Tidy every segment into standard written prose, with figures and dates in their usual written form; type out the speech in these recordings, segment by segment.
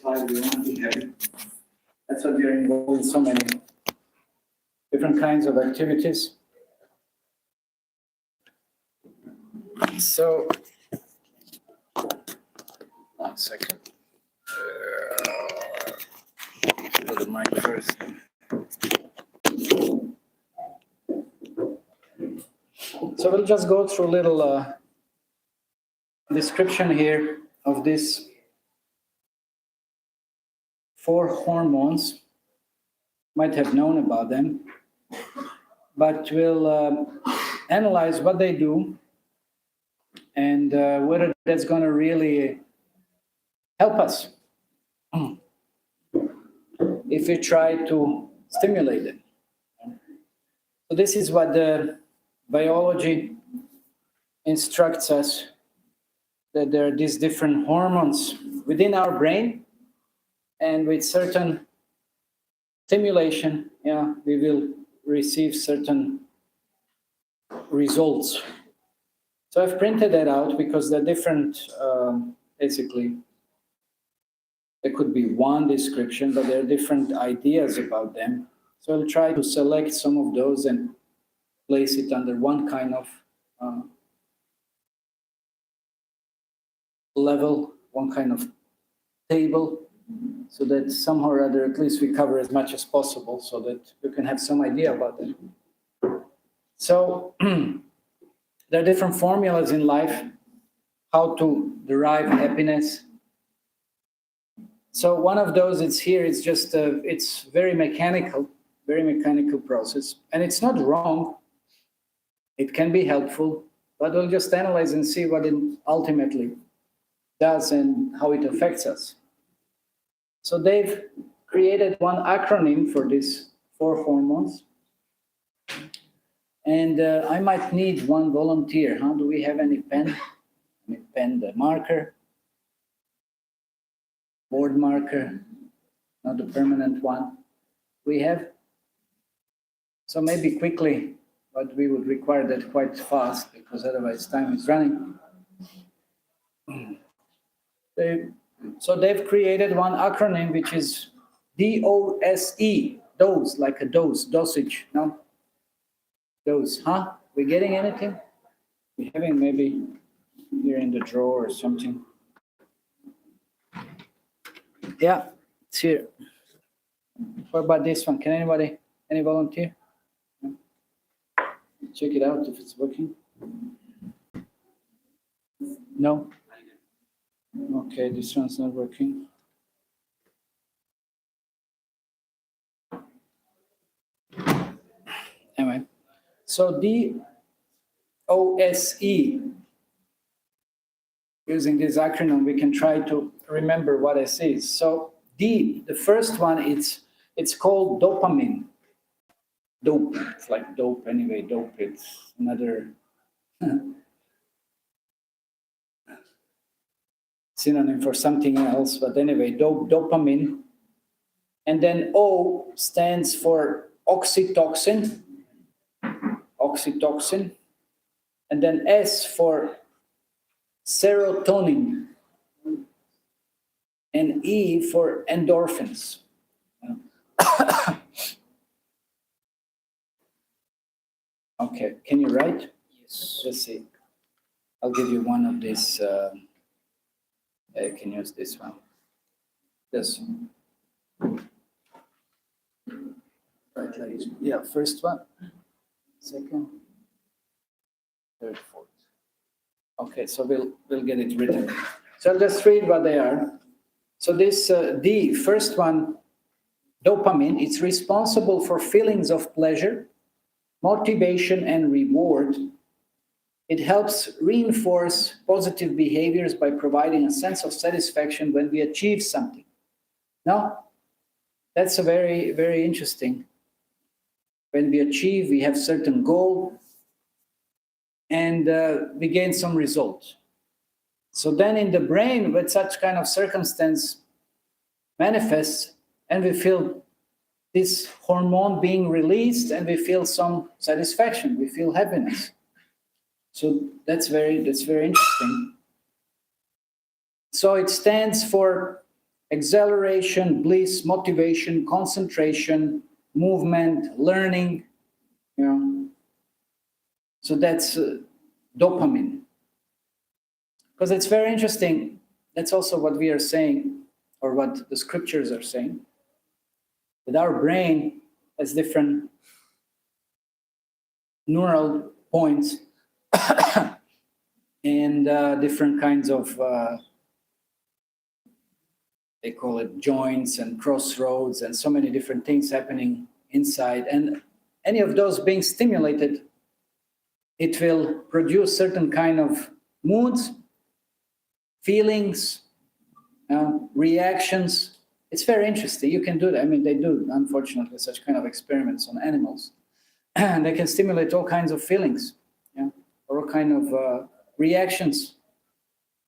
satisfied, we want to be happy. That's what we are involved in so many different kinds of activities. So, 1 second. Put the mic first. So we'll just go through a little description here of these 4 hormones. Might have known about them, but we'll analyze what they do and whether that's going to really help us if we try to stimulate it. So this is what the biology instructs us, that there are these different hormones within our brain, and with certain stimulation, we will receive certain results. So I've printed that out because they're different, basically. There could be one description, but there are different ideas about them. So I'll try to select some of those and place it under one kind of level, one kind of table, so that somehow or other, at least we cover as much as possible so that you can have some idea about it. So there are different formulas in life, how to derive happiness. So one of those, it's here, it's just, it's very mechanical process. And it's not wrong. It can be helpful, but we'll just analyze and see what it ultimately does and how it affects us. So they've created one acronym for these 4 hormones. And I might need one volunteer. Do we have any pen? Any pen, the marker? Board marker, not the permanent one. We have? So maybe quickly, but we would require that quite fast because otherwise time is running. So they've created one acronym which is DOSE, dose, like a dose, dosage, no? Dose, We getting anything? We having maybe here in the drawer or something. Yeah, it's here. What about this one? Can anybody, any volunteer? Check it out if it's working. No? Okay, this one's not working. Anyway, so DOSE, using this acronym, we can try to remember what S is. So D, the first one, it's called dopamine. Dope, it's like dope anyway, dope, it's another synonym for something else, but anyway, dopamine. And then O stands for oxytocin, and then S for serotonin, and E for endorphins. Okay, can you write? Yes. Let's see. I'll give you one of these. You can use this one. This. Right, ladies. Yeah, first one, second, third, fourth. Okay, so we'll get it written. So I'll just read what they are. So this D, first one, dopamine, it's responsible for feelings of pleasure, motivation, and reward. It helps reinforce positive behaviors by providing a sense of satisfaction when we achieve something. Now, that's a very, very interesting. When we achieve, we have certain goal, and we gain some result. So then in the brain, when such kind of circumstance manifests, and we feel this hormone being released, and we feel some satisfaction, we feel happiness. So that's very interesting. So it stands for exhilaration, bliss, motivation, concentration, movement, learning, you know. So that's dopamine. Because it's very interesting. That's also what we are saying, or what the scriptures are saying, that our brain has different neural points and different kinds of, they call it joints and crossroads and so many different things happening inside. And any of those being stimulated, it will produce certain kind of moods, feelings, reactions. It's very interesting. You can do that. I mean, they do, unfortunately, such kind of experiments on animals. And they can stimulate all kinds of feelings, or all kind of reactions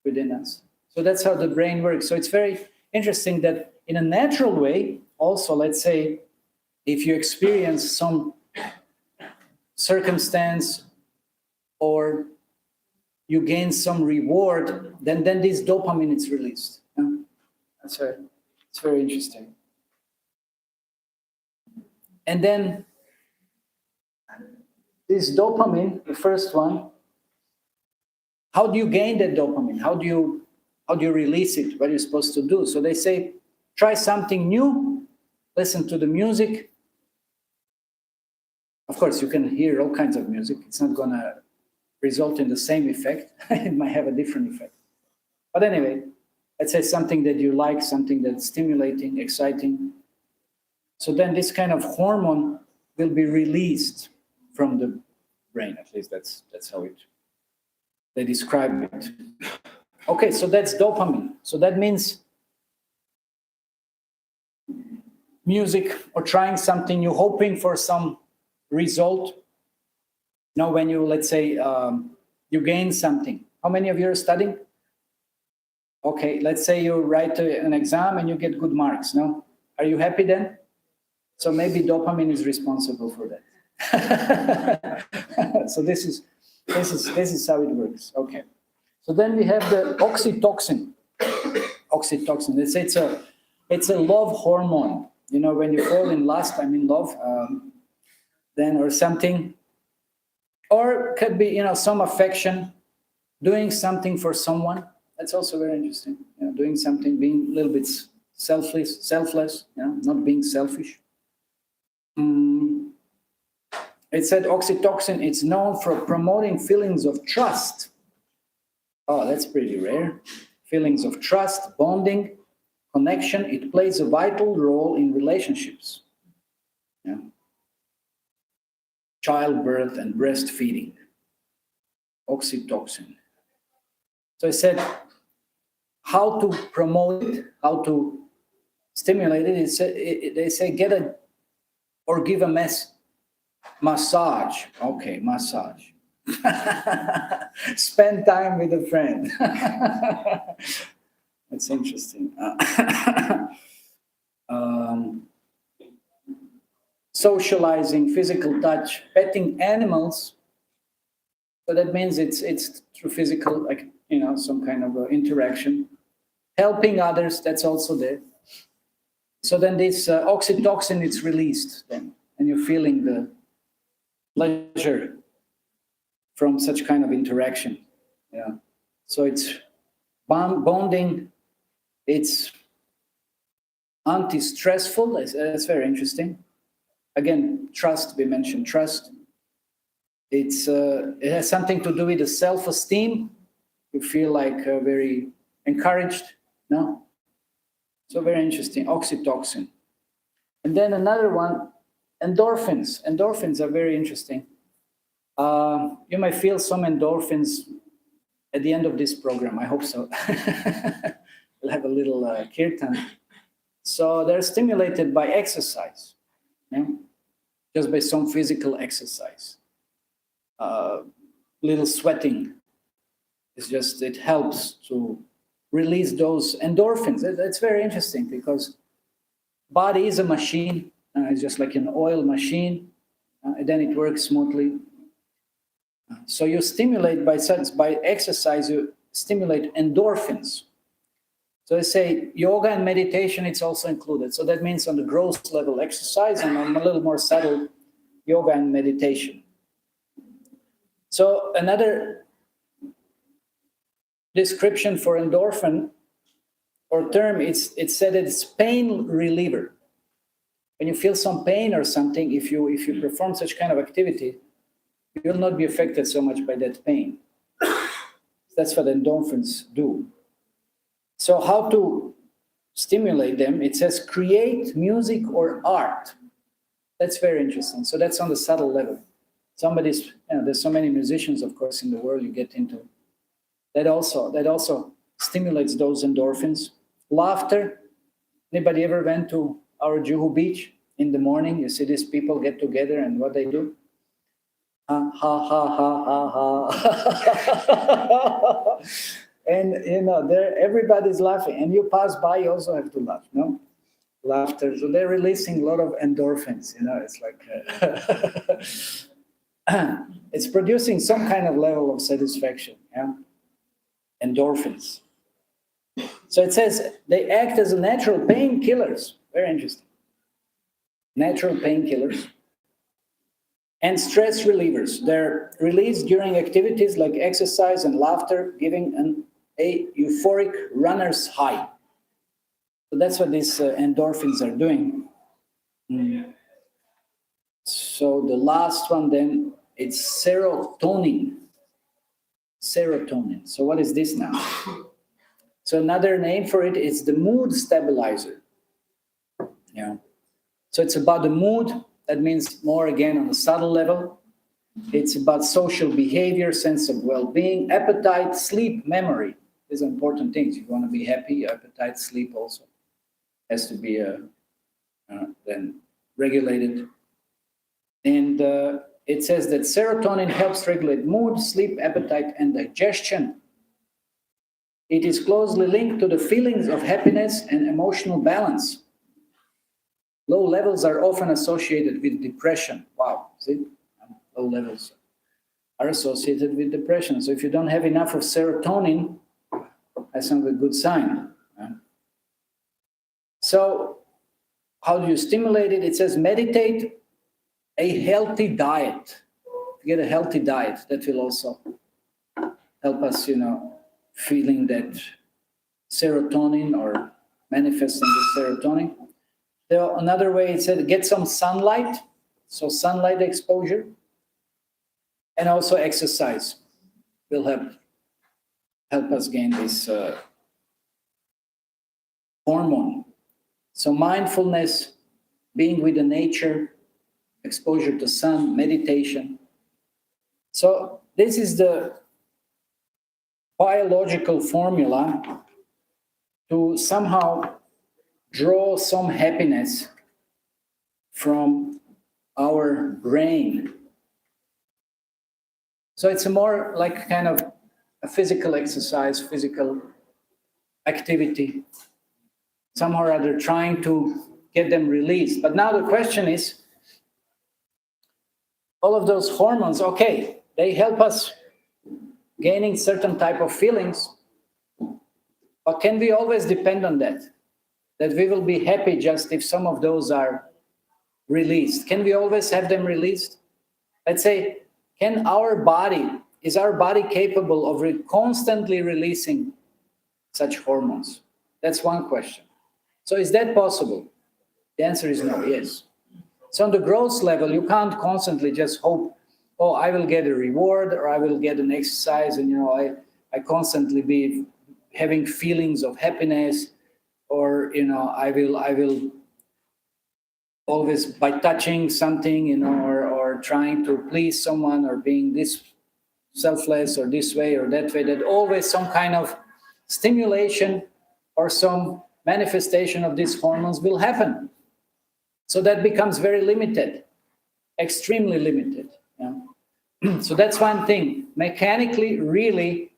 within us. So that's how the brain works. So it's very interesting that in a natural way, also, let's say, if you experience some circumstance or you gain some reward, then this dopamine is released. That's right. It's very interesting. And then this dopamine, the first one, how do you gain that dopamine? How do you release it? What are you supposed to do? So they say, try something new, listen to the music. Of course, you can hear all kinds of music. It's not going to result in the same effect. It might have a different effect. But anyway, let's say something that you like, something that's stimulating, exciting. So then this kind of hormone will be released from the brain. At least that's how they describe it. Okay, so that's dopamine. So that means music or trying something new, hoping for some result. When you, let's say, you gain something. How many of you are studying? Okay, let's say you write an exam and you get good marks. No? Are you happy then? So maybe dopamine is responsible for that. So this is how it works. Okay. So then we have the oxytocin. Oxytocin. They say it's a love hormone. When you fall in lust, in love, then or something, or could be some affection, doing something for someone. That's also very interesting. Doing something, being a little bit selfless. Not being selfish. It said oxytocin, it's known for promoting feelings of trust. Oh, that's pretty rare. Feelings of trust, bonding, connection. It plays a vital role in relationships. Childbirth and breastfeeding. Oxytocin. So I said, how to promote it, how to stimulate it. They say get give a massage. Okay, massage. Spend time with a friend. That's interesting. Socializing, physical touch, petting animals. So that means it's through physical, like some kind of interaction. Helping others, that's also there. So then this oxytocin is released then, and you're feeling the pleasure from such kind of interaction. So it's bonding, it's anti-stressful. That's very interesting. Again, trust, we mentioned trust. It has something to do with the self-esteem. You feel like very encouraged, no? So very interesting, oxytocin. And then another one, endorphins. Endorphins are very interesting. You might feel some endorphins at the end of this program. I hope so. We'll have a little kirtan. So they're stimulated by exercise, just by some physical exercise. Little sweating. It helps to release those endorphins. That's very interesting because body is a machine. It's just like an oil machine. And then it works smoothly. So you stimulate by exercise, you stimulate endorphins. So I say yoga and meditation, it's also included. So that means on the gross level exercise and on a little more subtle yoga and meditation. So another description for endorphin or term, it said that it's pain reliever. When you feel some pain or something, if you perform such kind of activity, you will not be affected so much by that pain. That's what endorphins do. So how to stimulate them? It says create music or art. That's very interesting. So that's on the subtle level. There's so many musicians, of course, in the world you get into. That also stimulates those endorphins. Laughter. Anybody ever went to our Juhu beach in the morning? You see these people get together and what they do? Ha ha ha ha ha. And there everybody's laughing, and you pass by, you also have to laugh, no? Laughter. So they're releasing a lot of endorphins. It's like it's producing some kind of level of satisfaction. Yeah, endorphins. So it says they act as natural painkillers. Very interesting. Natural painkillers. And stress relievers. They're released during activities like exercise and laughter, giving a euphoric runner's high. So that's what these endorphins are doing. So the last one then, it's serotonin. Serotonin. So what is this now? So another name for it is the mood stabilizer. Yeah. So it's about the mood. That means more again on a subtle level. It's about social behavior, sense of well-being, appetite, sleep, memory. These are important things. You want to be happy, appetite, sleep also has to be then regulated. And it says that serotonin helps regulate mood, sleep, appetite, and digestion. It is closely linked to the feelings of happiness and emotional balance. Low levels are often associated with depression. Wow, see? Low levels are associated with depression. So if you don't have enough of serotonin, that's not a good sign. So how do you stimulate it? It says meditate, a healthy diet. Get a healthy diet. That will also help us, feeling that serotonin or manifesting the serotonin. Another way it said get some sunlight, so sunlight exposure, and also exercise will help us gain this hormone. So mindfulness, being with the nature, exposure to sun, meditation. So this is the biological formula to somehow draw some happiness from our brain. So it's a more like kind of a physical exercise, physical activity, somehow or other trying to get them released. But now the question is, all of those hormones, okay, they help us gaining certain type of feelings, but can we always depend on that? That we will be happy just if some of those are released. Can we always have them released? Let's say, is our body capable of constantly releasing such hormones? That's one question. So is that possible? The answer is no, yes. So on the gross level, you can't constantly just hope, oh, I will get a reward or I will get an exercise and, I constantly be having feelings of happiness. Or I will always by touching something, or trying to please someone, or being this selfless, or this way or that way. That always some kind of stimulation or some manifestation of these hormones will happen. So that becomes very limited, extremely limited. Yeah? So that's one thing. Mechanically, really,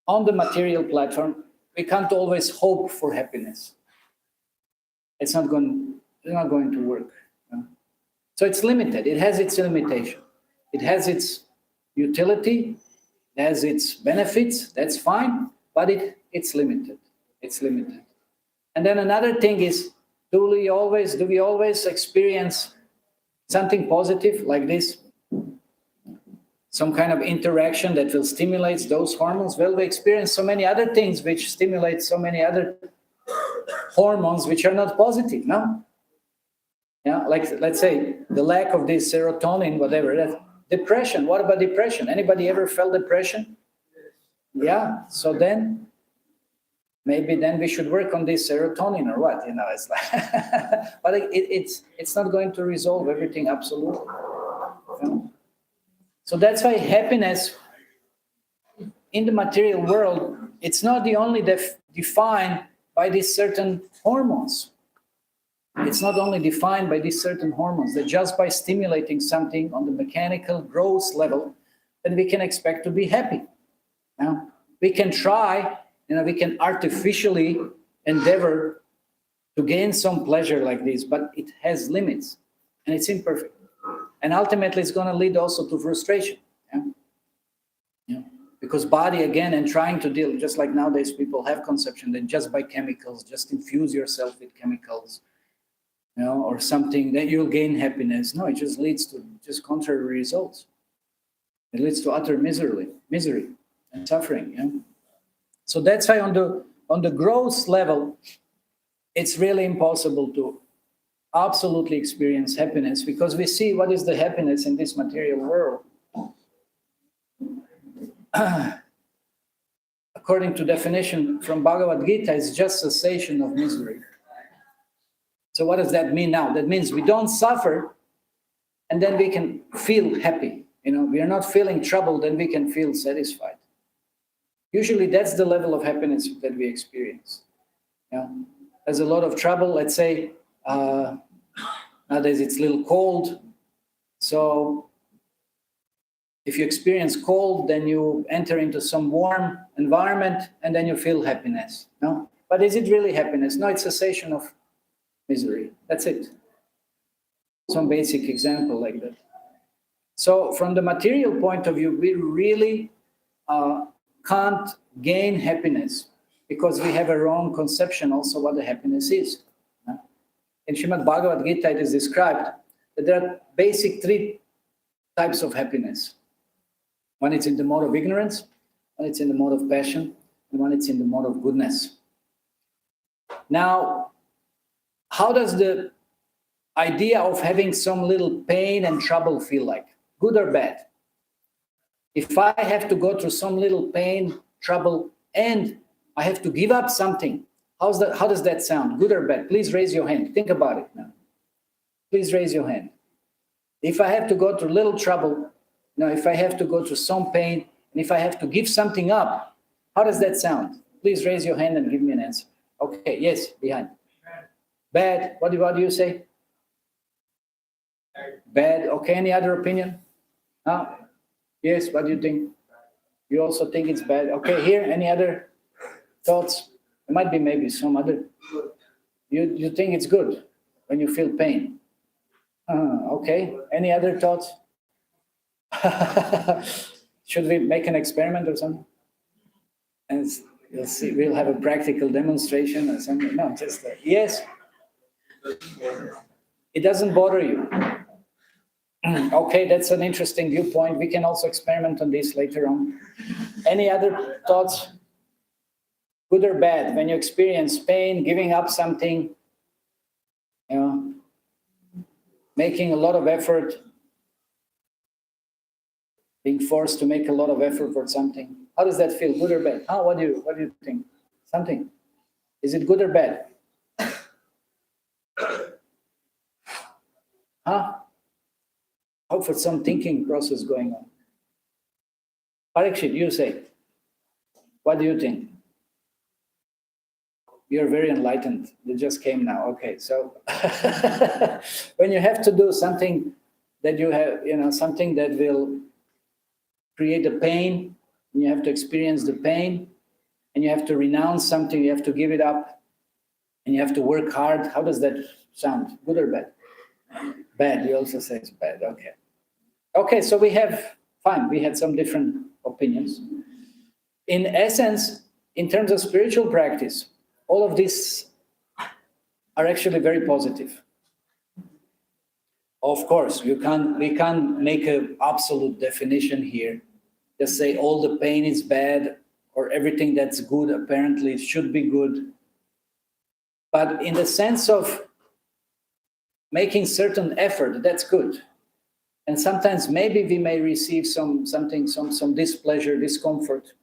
on the material platform, we can't always hope for happiness. It's not going to work. So it's limited. It has its limitation. It has its utility. It has its benefits. That's fine, but it's limited. It's limited. And then another thing is, do we always experience something positive like this? Some kind of interaction that will stimulate those hormones? Well, we experience so many other things which stimulate so many other hormones which are not positive, no? Yeah, like let's say the lack of this serotonin, whatever. That depression. What about depression? Anybody ever felt depression? Yeah. So then maybe then we should work on this serotonin or what? You know, it's like, but it's not going to resolve everything absolutely. You know? So that's why happiness in the material world, it's not the only defined by these certain hormones. It's not only defined by these certain hormones, that just by stimulating something on the mechanical gross level, that we can expect to be happy. Now, we can try, we can artificially endeavor to gain some pleasure like this, but it has limits and it's imperfect. And ultimately, it's going to lead also to frustration. Because body, again, and trying to deal, just like nowadays people have conception that just by chemicals, just infuse yourself with chemicals, or something, that you'll gain happiness. No, it just leads to just contrary results. It leads to utter misery and suffering. So that's why on the gross level, it's really impossible to absolutely experience happiness, because we see what is the happiness in this material world. According to definition from Bhagavad Gita, it's just cessation of misery. So what does that mean now? That means we don't suffer, and then we can feel happy. We are not feeling trouble, then we can feel satisfied. Usually that's the level of happiness that we experience. There's a lot of trouble. Let's say nowadays it's a little cold. So if you experience cold, then you enter into some warm environment and then you feel happiness. No? But is it really happiness? No, it's cessation of misery. That's it. Some basic example like that. So from the material point of view, we really can't gain happiness because we have a wrong conception also what the happiness is. In Srimad Bhagavad Gita, it is described that there are basic three types of happiness. One is in the mode of ignorance, one is in the mode of passion, and one is in the mode of goodness. Now, how does the idea of having some little pain and trouble feel like? Good or bad? If I have to go through some little pain, trouble, and I have to give up something, how does that sound? Good or bad? Please raise your hand. Think about it now. Please raise your hand. If I have to go through little trouble, if I have to go through some pain, and if I have to give something up, how does that sound? Please raise your hand and give me an answer. Okay, yes, behind. Bad. What do you say? Bad. Okay, any other opinion? Yes, what do you think? You also think it's bad? Okay, here, any other thoughts? There might be maybe some other. You think it's good when you feel pain? Okay, any other thoughts? Should we make an experiment or something? And you'll see, we'll have a practical demonstration or something. No, just yes. It doesn't bother you. Okay, that's an interesting viewpoint. We can also experiment on this later on. Any other thoughts? Good or bad? When you experience pain, giving up something, making a lot of effort, being forced to make a lot of effort for something. How does that feel? Good or bad? What do you think? Something. Is it good or bad? Hope for some thinking process going on. Parikshit, you say. What do you think? You're very enlightened. You just came now. Okay, so when you have to do something that you have, something that will create a pain, and you have to experience the pain, and you have to renounce something, you have to give it up, and you have to work hard. How does that sound? Good or bad? Bad. You also say it's bad. Okay. Okay, so we had some different opinions. In essence, in terms of spiritual practice, all of these are actually very positive. Of course, we can't make an absolute definition here. Just say all the pain is bad or everything that's good apparently should be good. But in the sense of making certain effort, that's good. And sometimes maybe we may receive some displeasure, discomfort.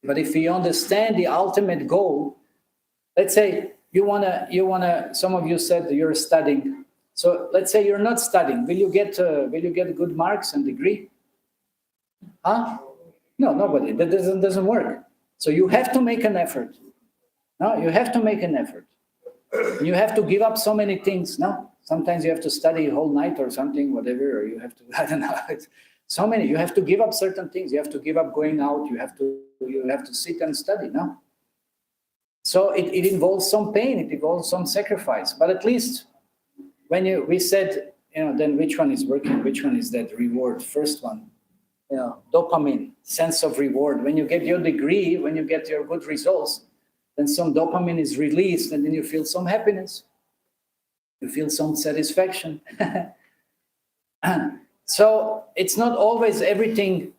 But if we understand the ultimate goal, let's say you wanna. Some of you said you're studying. So let's say you're not studying. Will you get good marks and degree? Huh? No, nobody. That doesn't work. So you have to make an effort. No, you have to make an effort. You have to give up so many things. No, sometimes you have to study a whole night or something, whatever, or you have to, I don't know. It's so many. You have to give up certain things. You have to give up going out. You have to sit and study. No. So it involves some pain. It involves some sacrifice. But at least when we said, then which one is working? Which one is that reward? First one, dopamine, sense of reward. When you get your degree, when you get your good results, then some dopamine is released, and then you feel some happiness. You feel some satisfaction. So it's not always everything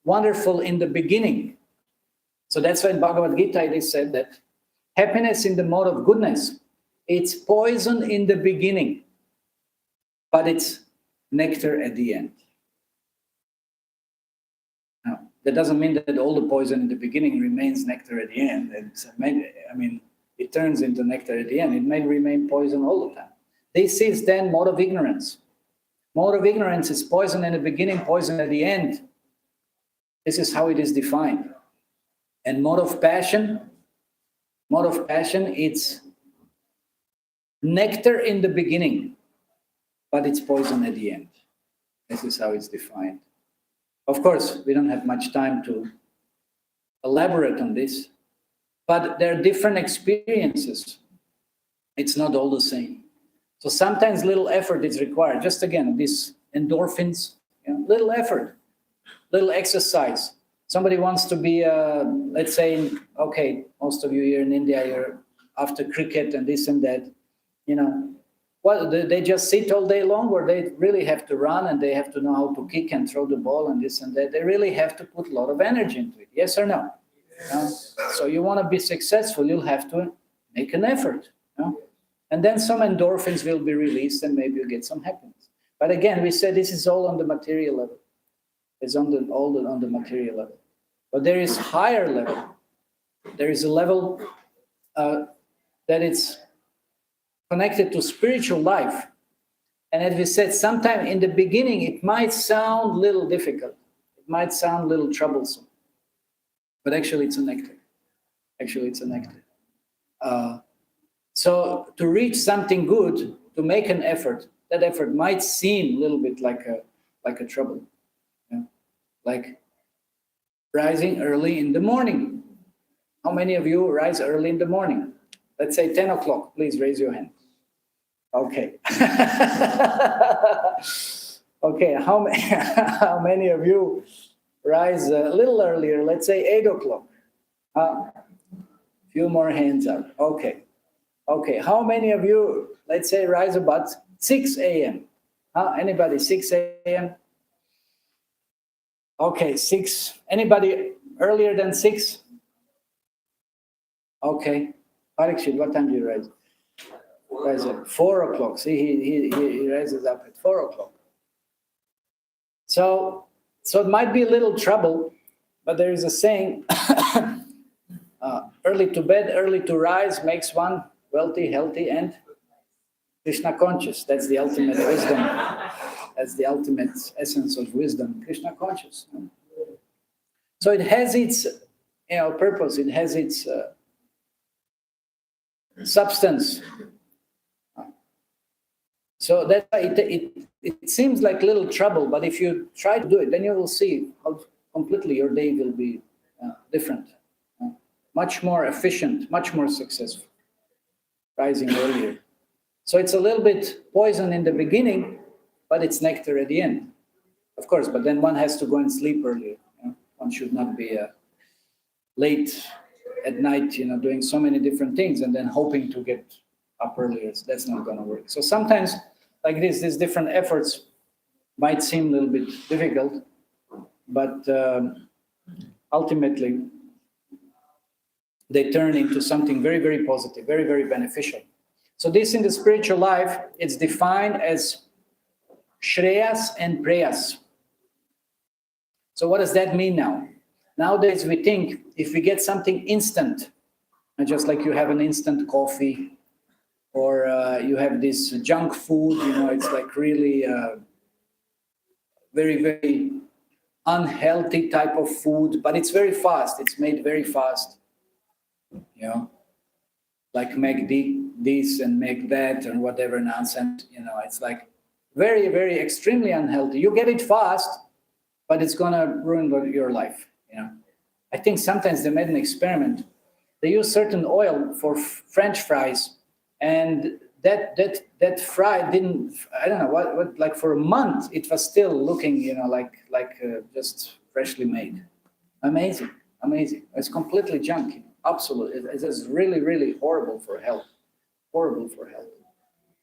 wonderful in the beginning. So that's why in Bhagavad Gita it is said that happiness in the mode of goodness, it's poison in the beginning, but it's nectar at the end. That doesn't mean that all the poison in the beginning remains nectar at the end. It turns into nectar at the end. It may remain poison all the time. This is then mode of ignorance. Mode of ignorance is poison in the beginning, poison at the end. This is how it is defined. And mode of passion, it's nectar in the beginning, but it's poison at the end. This is how it's defined. Of course, we don't have much time to elaborate on this, but there are different experiences. It's not all the same. So sometimes little effort is required. Just again, these endorphins, little effort, little exercise. Somebody wants to be, let's say, okay, most of you here in India, you're after cricket and this and that, well, they just sit all day long, or they really have to run and they have to know how to kick and throw the ball and this and that. They really have to put a lot of energy into it. Yes or no? So you want to be successful, you'll have to make an effort. And then some endorphins will be released and maybe you get some happiness. But again, we said this is all on the material level. It's on the material level. But there is higher level. There is a level that it's connected to spiritual life. And as we said, sometime in the beginning, it might sound a little difficult. It might sound a little troublesome. But actually, it's a nectar. So to reach something good, to make an effort, that effort might seem a little bit like a trouble. Like rising early in the morning. How many of you rise early in the morning? Let's say 10 o'clock. Please raise your hand. Okay. Okay, how many of you rise a little earlier? Let's say 8 o'clock. Few more hands up. Okay. How many of you, let's say, rise about 6 a.m.? Anybody 6 a.m.? Okay, 6. Anybody earlier than 6? Okay. Parikshit, what time do you rise? Rise at 4 o'clock. See, he rises up at 4 o'clock. So it might be a little trouble, but there is a saying, early to bed, early to rise makes one wealthy, healthy, and Krishna conscious. That's the ultimate wisdom. That's the ultimate essence of wisdom, Krishna conscious. So it has its purpose. It has its substance. So that it seems like little trouble, but if you try to do it, then you will see how completely your day will be different, much more efficient, much more successful, rising earlier. So it's a little bit poison in the beginning, but it's nectar at the end, of course. But then one has to go and sleep earlier. One should not be late at night, doing so many different things and then hoping to get up earlier. That's not going to work. So sometimes like these different efforts might seem a little bit difficult, but ultimately they turn into something very, very positive, very, very beneficial. So this in the spiritual life, it's defined as Shreyas and Preyas. So what does that mean now? Nowadays we think if we get something instant, and just like you have an instant coffee, or you have this junk food, it's like really very, very unhealthy type of food, but it's very fast. It's made very fast. Like make this and make that and whatever nonsense. It's like very, very extremely unhealthy. You get it fast, but it's gonna ruin your life. I think sometimes they made an experiment. They use certain oil for French fries, and that fry didn't. I don't know what. Like for a month, it was still looking, like just freshly made. Amazing. It's completely junk. Absolutely, it is really, really horrible for health.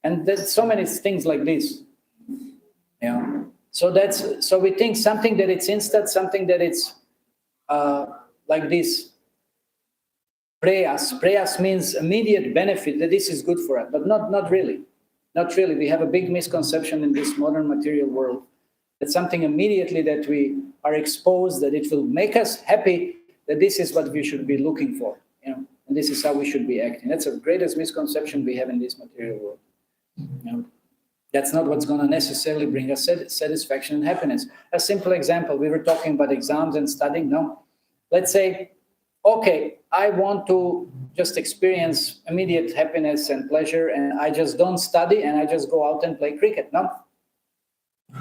And there's so many things like this. So we think something that it's instant, something that it's like this. Preyas means immediate benefit, that this is good for us, but not really. Not really. We have a big misconception in this modern material world that something immediately that we are exposed, that it will make us happy, that this is what we should be looking for, and this is how we should be acting. That's the greatest misconception we have in this material world. That's not what's going to necessarily bring us satisfaction and happiness. A simple example, we were talking about exams and studying. No, let's say, okay, I want to just experience immediate happiness and pleasure, and I just don't study and I just go out and play cricket. No.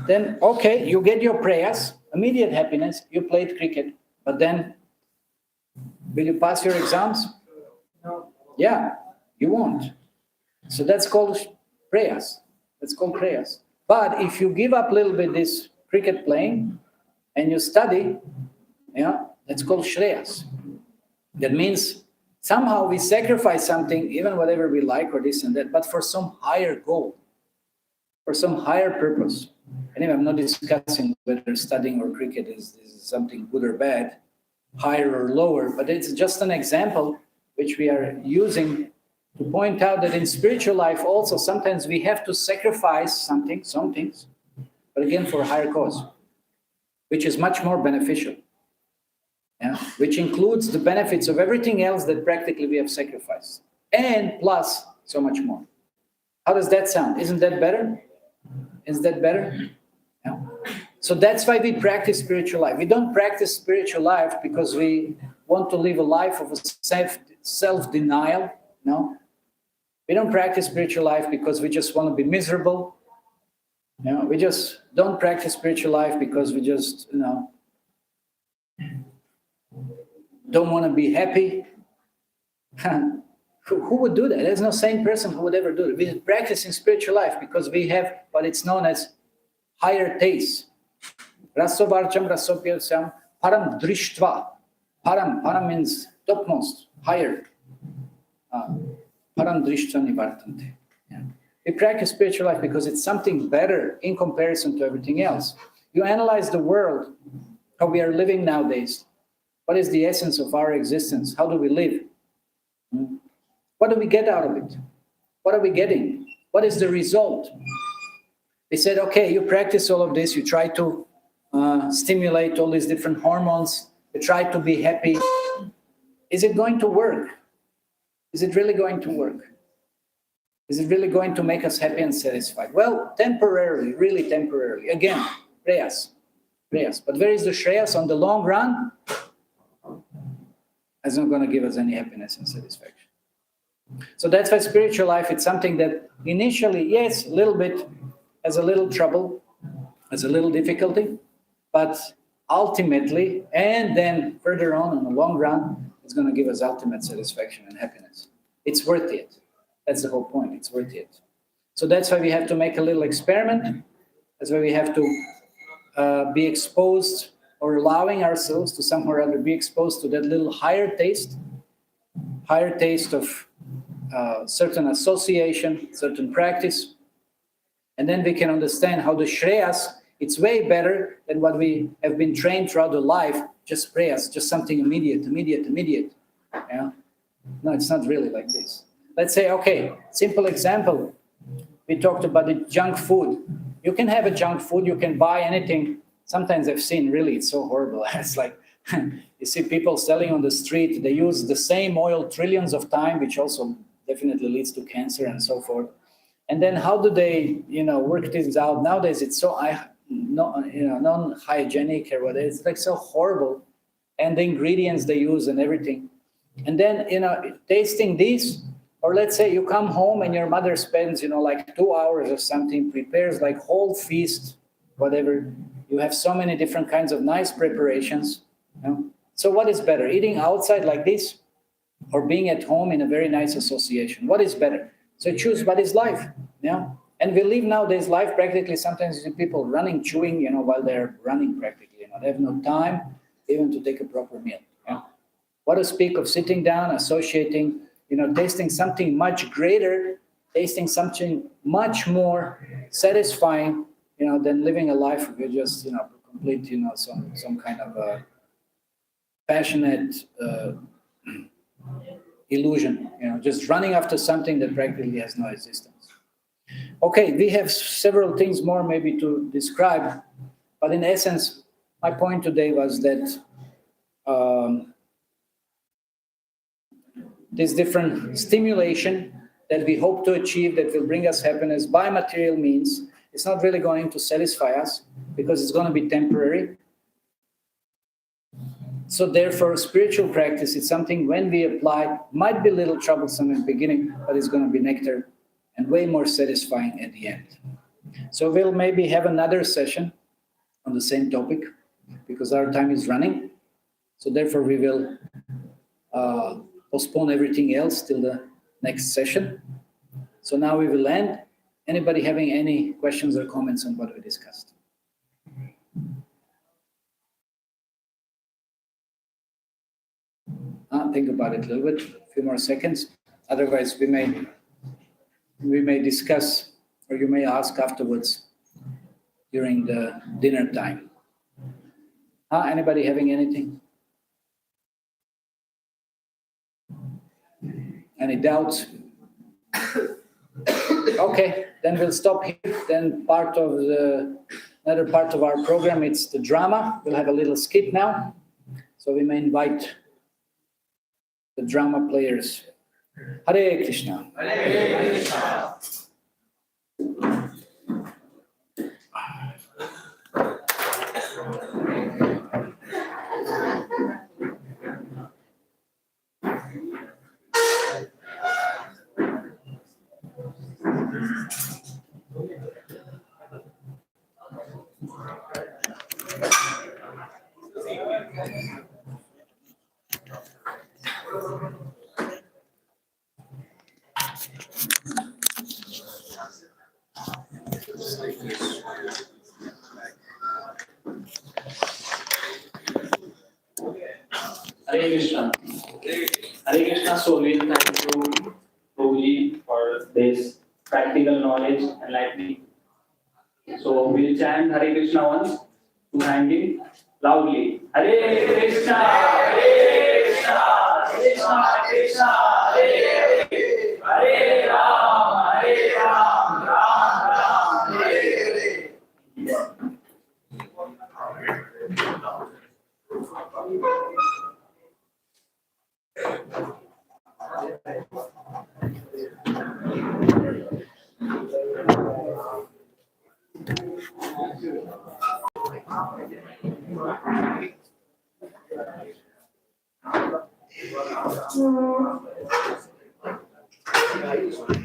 Then, okay, you get your prayers, immediate happiness, you played cricket, but then will you pass your exams? No. Yeah, you won't. So that's called prayers. But if you give up a little bit this cricket playing and you study, that's called Shreyas. That means somehow we sacrifice something, even whatever we like or this and that, but for some higher goal, for some higher purpose. Anyway, I'm not discussing whether studying or cricket is something good or bad, higher or lower, but it's just an example which we are using to point out that in spiritual life also sometimes we have to sacrifice some things, but again for a higher cause, which is much more beneficial, which includes the benefits of everything else that practically we have sacrificed, and plus so much more. How does that sound? Isn't that better? Yeah. So that's why we practice spiritual life. We don't practice spiritual life because we want to live a life of self-denial. No. We don't practice spiritual life because we just want to be miserable. We just don't practice spiritual life because we just, don't want to be happy. Who would do that? There's no sane person who would ever do it. We're practicing spiritual life because we have what it's known as higher taste. Rasovarcham rasopyasyam param drishtva. Param means topmost, higher. Param drishtva nivartante. We practice spiritual life because it's something better in comparison to everything else. You analyze the world, how we are living nowadays. What is the essence of our existence? How do we live? What do we get out of it? What are we getting? What is the result? They said, okay, you practice all of this, you try to stimulate all these different hormones, you try to be happy. Is it going to work? Is it really going to work? Is it really going to make us happy and satisfied? Well, temporarily, really temporarily. Again, prayas. But where is the shreyas on the long run? It's not going to give us any happiness and satisfaction. So that's why spiritual life, it's something that initially, yes, a little bit, has a little trouble, has a little difficulty, but ultimately, and then further on in the long run, it's going to give us ultimate satisfaction and happiness. It's worth it. That's the whole point. It's worth it. So that's why we have to make a little experiment. That's why we have to be exposed or allowing ourselves to somehow or other be exposed to that little higher taste. higher taste of certain association, certain practice. And then we can understand how the Shreyas, it's way better than what we have been trained throughout the life, just Shreyas, just something immediate. Yeah? No, it's not really like this. Let's say, okay, simple example. We talked about the junk food. You can have a junk food, you can buy anything. Sometimes I've seen, really, it's so horrible. It's like, you see people selling on the street, they use the same oil trillions of times, which also definitely leads to cancer and so forth. And then how do they, work things out? Nowadays, it's so non-hygienic or whatever. It's like so horrible. And the ingredients they use and everything. And then, tasting these, or let's say you come home and your mother spends, like 2 hours or something, prepares like whole feast, whatever. You have so many different kinds of nice preparations. So what is better, eating outside like this or being at home in a very nice association? What is better? So choose what is life. And we live nowadays life practically. Sometimes you see people running, chewing, while they're running practically. They have no time even to take a proper meal. What to speak of sitting down, associating, tasting something much greater, tasting something much more satisfying, than living a life of just, complete, some kind of a passionate illusion, just running after something that practically has no existence. Okay, we have several things more maybe to describe, but in essence, my point today was that this different stimulation that we hope to achieve that will bring us happiness by material means, it's not really going to satisfy us because it's going to be temporary. So therefore, spiritual practice is something when we apply, might be a little troublesome in the beginning, but it's going to be nectar and way more satisfying at the end. So we'll maybe have another session on the same topic because our time is running. So therefore, we will postpone everything else till the next session. So now we will end. Anybody having any questions or comments on what we discussed? Think about it a little bit, a few more seconds. Otherwise, we may discuss, or you may ask afterwards during the dinner time. Anybody having anything? Any doubts? Okay, then we'll stop here. Then another part of our program, it's the drama. We'll have a little skit now. So we may invite the drama players. Hare Krishna. Hare Krishna. Hare Krishna. Hare Krishna. So we thank you, Prabhuji, for this practical knowledge and enlightening. So we'll chant Hare Krishna once to thank him loudly. Hare Krishna, Hare Krishna, Krishna Krishna, Hare Hare, Hare Ram, Ram Ram, Hare Hare.